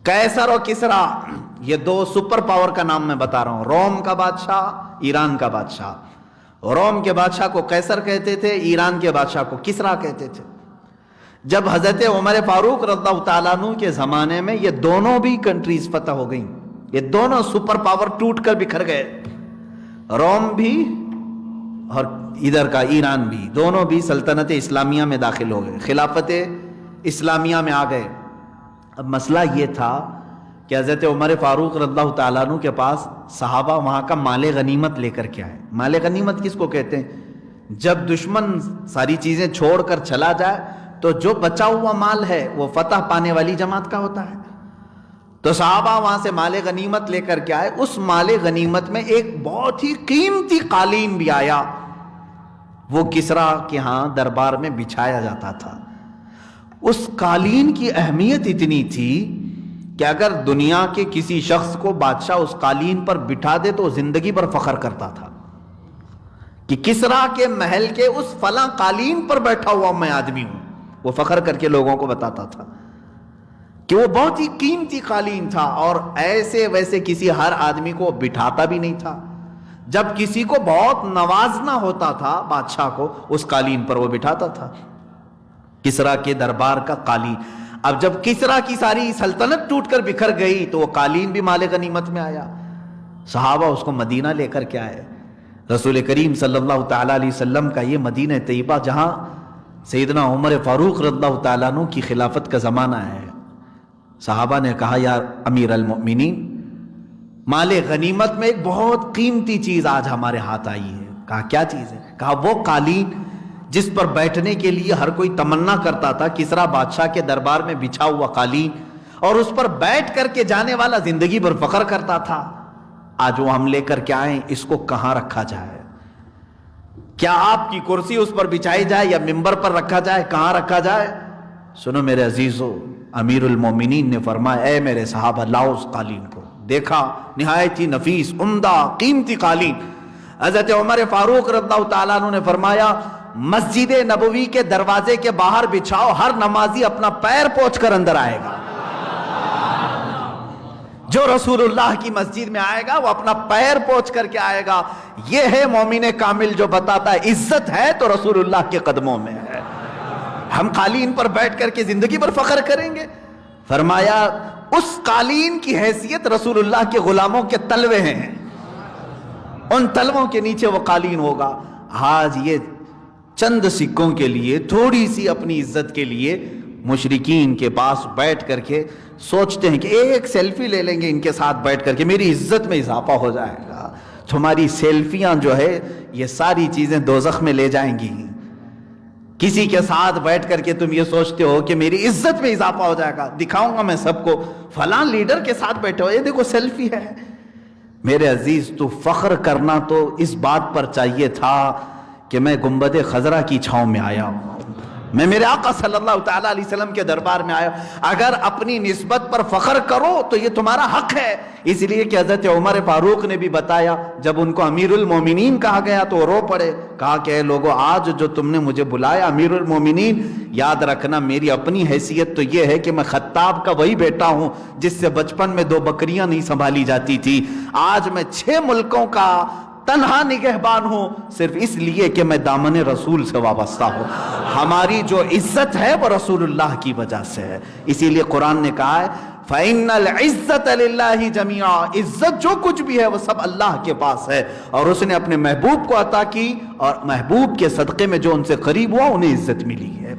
قیصر اور کسرا یہ دو سپر پاور کا نام میں بتا رہا ہوں، روم کا بادشاہ، ایران کا بادشاہ۔ روم کے بادشاہ کو قیصر کہتے تھے، ایران کے بادشاہ کو کسرا کہتے تھے۔ جب حضرت عمر فاروق رضی اللہ تعالیٰ عنہ کے زمانے میں یہ دونوں بھی کنٹریز فتح ہو گئیں، یہ دونوں سپر پاور ٹوٹ کر بکھر گئے، روم بھی اور ادھر کا ایران بھی، دونوں بھی سلطنت اسلامیہ میں داخل ہو گئے، خلافت اسلامیہ میں آ گئے۔ اب مسئلہ یہ تھا کہ حضرت عمر فاروق رضی اللہ تعالیٰ عنہ کے پاس صحابہ وہاں کا مال غنیمت لے کر کے آئے۔ مال غنیمت کس کو کہتے ہیں؟ جب دشمن ساری چیزیں چھوڑ کر چلا جائے تو جو بچا ہوا مال ہے وہ فتح پانے والی جماعت کا ہوتا ہے۔ تو صحابہ وہاں سے مال غنیمت لے کر کے آئے۔ اس مال غنیمت میں ایک بہت ہی قیمتی قالین بھی آیا، وہ کسرا کے ہاں دربار میں بچھایا جاتا تھا۔ اس قالین کی اہمیت اتنی تھی کہ اگر دنیا کے کسی شخص کو بادشاہ اس قالین پر بٹھا دے تو زندگی بھر فخر کرتا تھا کہ کسرا کے محل کے اس فلاں قالین پر بیٹھا ہوا میں آدمی ہوں۔ وہ فخر کر کے لوگوں کو بتاتا تھا کہ وہ بہت ہی قیمتی قالین تھا، اور ایسے ویسے کسی ہر آدمی کو بٹھاتا بھی نہیں تھا۔ جب کسی کو بہت نوازنا ہوتا تھا بادشاہ کو، اس قالین پر وہ بٹھاتا تھا، کسرا کے دربار کا قالین۔ اب جب کسرا کی ساری سلطنت ٹوٹ کر بکھر گئی تو وہ قالین بھی مال غنیمت میں آیا۔ صحابہ اس کو مدینہ لے کر کے آئے۔ رسول کریم صلی اللہ تعالیٰ علیہ وسلم کا یہ مدینہ طیبہ جہاں سیدنا عمر فاروق رضی اللہ تعالیٰ عنہ کی خلافت کا زمانہ ہے، صحابہ نے کہا یا امیر المؤمنین، مال غنیمت میں ایک بہت قیمتی چیز آج ہمارے ہاتھ آئی ہے۔ کہا کیا چیز ہے؟ کہا وہ قالین جس پر بیٹھنے کے لیے ہر کوئی تمنا کرتا تھا، کسرا بادشاہ کے دربار میں بچھا ہوا قالین، اور اس پر بیٹھ کر کے جانے والا زندگی بھر فخر کرتا تھا، آج وہ ہم لے کر کے آئیں، اس کو کہاں رکھا جائے؟ کیا آپ کی کرسی اس پر بچھائی جائے یا منبر پر رکھا جائے؟ کہاں رکھا جائے؟ سنو میرے عزیزو، امیر المومنین نے فرمایا اے میرے صحابہ لاؤ اس قالین کو۔ دیکھا نہایت ہی نفیس، عمدہ، قیمتی قالین۔ حضرت عمر فاروق رضی اللہ تعالیٰ عنہ نے فرمایا مسجد نبوی کے دروازے کے باہر بچھاؤ، ہر نمازی اپنا پیر پوچھ کر اندر آئے گا۔ جو رسول اللہ کی مسجد میں آئے گا وہ اپنا پیر پوچھ کر کے آئے گا۔ یہ ہے مومن کامل جو بتاتا ہے عزت ہے تو رسول اللہ کے قدموں میں ہے۔ ہم قالین پر بیٹھ کر کے زندگی پر فخر کریں گے؟ فرمایا اس قالین کی حیثیت رسول اللہ کے غلاموں کے تلوے ہیں، ان تلووں کے نیچے وہ قالین ہوگا۔ آج یہ چند سکوں کے لیے، تھوڑی سی اپنی عزت کے لیے مشرکین کے پاس بیٹھ کر کے سوچتے ہیں کہ ایک سیلفی لے لیں گے ان کے ساتھ بیٹھ کر کے، میری عزت میں اضافہ ہو جائے گا۔ تمہاری سیلفیاں جو ہے یہ ساری چیزیں دوزخ میں لے جائیں گی۔ کسی کے ساتھ بیٹھ کر کے تم یہ سوچتے ہو کہ میری عزت میں اضافہ ہو جائے گا، دکھاؤں گا میں سب کو فلاں لیڈر کے ساتھ بیٹھے ہو، یہ دیکھو سیلفی ہے۔ میرے عزیز تو فخر کرنا تو اس بات پر چاہیے تھا کہ میں گنبد خضرا کی چھاؤں میں آیا ہوں، میں میرے آقا صلی اللہ تعالیٰ علیہ وسلم کے دربار میں آیا ہوں۔ اگر اپنی نسبت پر فخر کرو تو یہ تمہارا حق ہے، اس لیے کہ حضرت عمر فاروق نے بھی بتایا، جب ان کو امیر المومنین کہا گیا تو وہ رو پڑے، کہا کہ اے لوگو آج جو تم نے مجھے بلایا امیر المومنین، یاد رکھنا میری اپنی حیثیت تو یہ ہے کہ میں خطاب کا وہی بیٹا ہوں جس سے بچپن میں 2 بکریاں نہیں سنبھالی جاتی تھی، آج میں 6 ملکوں کا تنہا نگہبان ہوں، صرف اس لیے کہ میں دامن رسول سے وابستہ ہوں۔ ہماری جو عزت ہے وہ رسول اللہ کی وجہ سے ہے، اسی لیے قرآن نے کہا ہے فَإِنَّ الْعِزَّةَ لِلَّهِ جَمِيعًا، عزت جو کچھ بھی ہے وہ سب اللہ کے پاس ہے، اور اس نے اپنے محبوب کو عطا کی، اور محبوب کے صدقے میں جو ان سے قریب ہوا انہیں عزت ملی ہے۔